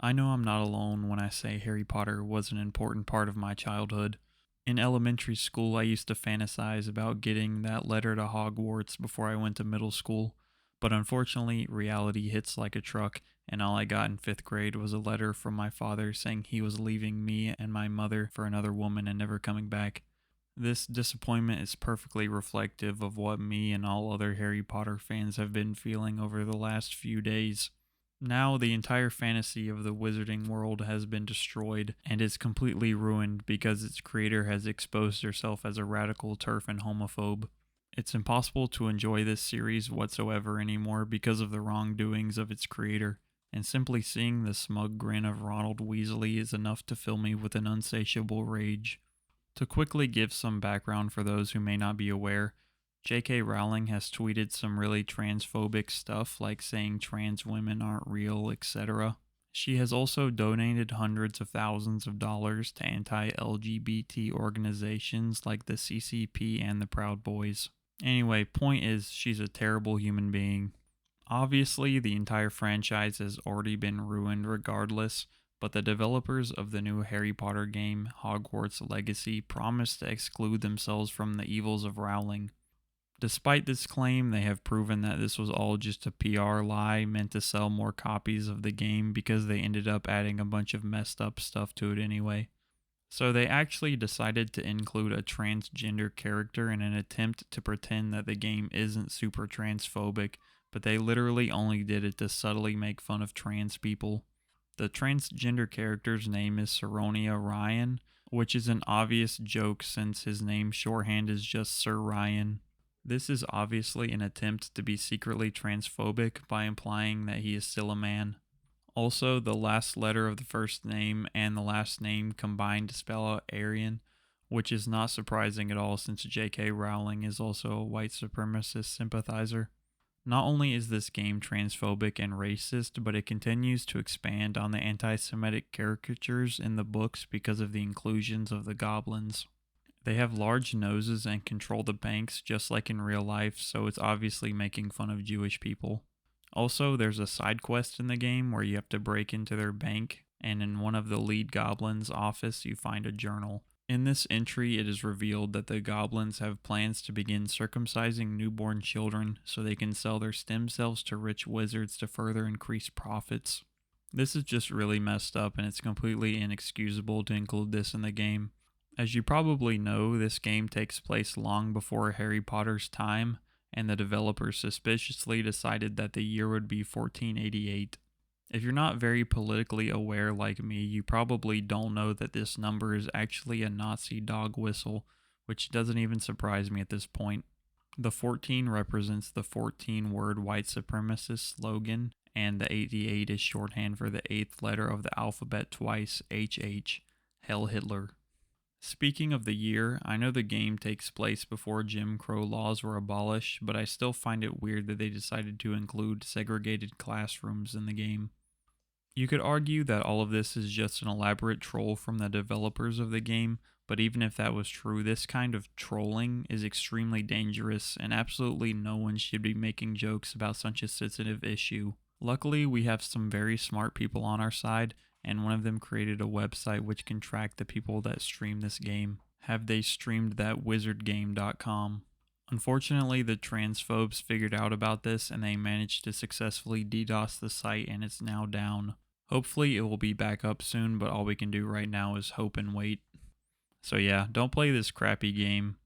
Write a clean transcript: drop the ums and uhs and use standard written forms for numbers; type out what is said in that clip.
I know I'm not alone when I say Harry Potter was an important part of my childhood. In elementary school, I used to fantasize about getting that letter to Hogwarts before I went to middle school, but unfortunately, reality hits like a truck, and all I got in 5th grade was a letter from my father saying he was leaving me and my mother for another woman and never coming back. This disappointment is perfectly reflective of what me and all other Harry Potter fans have been feeling over the last few days. Now, the entire fantasy of the wizarding world has been destroyed and is completely ruined because its creator has exposed herself as a radical TERF and homophobe. It's impossible to enjoy this series whatsoever anymore because of the wrongdoings of its creator, and simply seeing the smug grin of Ronald Weasley is enough to fill me with an unsatiable rage. To quickly give some background for those who may not be aware, J.K. Rowling has tweeted some really transphobic stuff like saying trans women aren't real, etc. She has also donated hundreds of thousands of dollars to anti LGBT organizations like the CCP and the Proud Boys. Anyway, point is, she's a terrible human being. Obviously, the entire franchise has already been ruined regardless, but the developers of the new Harry Potter game, Hogwarts Legacy, promised to exclude themselves from the evils of Rowling. Despite this claim, they have proven that this was all just a PR lie meant to sell more copies of the game because they ended up adding a bunch of messed up stuff to it anyway. So they actually decided to include a transgender character in an attempt to pretend that the game isn't super transphobic, but they literally only did it to subtly make fun of trans people. The transgender character's name is Saronia Ryan, which is an obvious joke since his name shorthand is just Sir Ryan. This is obviously an attempt to be secretly transphobic by implying that he is still a man. Also, the last letter of the first name and the last name combined to spell out Aryan, which is not surprising at all since J.K. Rowling is also a white supremacist sympathizer. Not only is this game transphobic and racist, but it continues to expand on the anti Semitic caricatures in the books because of the inclusions of the goblins. They have large noses and control the banks just like in real life, so it's obviously making fun of Jewish people. Also, there's a side quest in the game where you have to break into their bank, and in one of the lead goblins' office, you find a journal. In this entry, it is revealed that the goblins have plans to begin circumcising newborn children so they can sell their stem cells to rich wizards to further increase profits. This is just really messed up, and it's completely inexcusable to include this in the game. As you probably know, this game takes place long before Harry Potter's time, and the developers suspiciously decided that the year would be 1488. If you're not very politically aware like me, you probably don't know that this number is actually a Nazi dog whistle, which doesn't even surprise me at this point. The 14 represents the 14-word white supremacist slogan, and the 88 is shorthand for the 8th letter of the alphabet twice, HH, Hell Hitler. Speaking of the year, I know the game takes place before Jim Crow laws were abolished, but I still find it weird that they decided to include segregated classrooms in the game. You could argue that all of this is just an elaborate troll from the developers of the game, but even if that was true, this kind of trolling is extremely dangerous, and absolutely no one should be making jokes about such a sensitive issue. Luckily, we have some very smart people on our side, and one of them created a website which can track the people that stream this game. Have they streamed that wizardgame.com? Unfortunately, the transphobes figured out about this and they managed to successfully DDoS the site and it's now down. Hopefully it will be back up soon, but all we can do right now is hope and wait. So yeah, don't play this crappy game.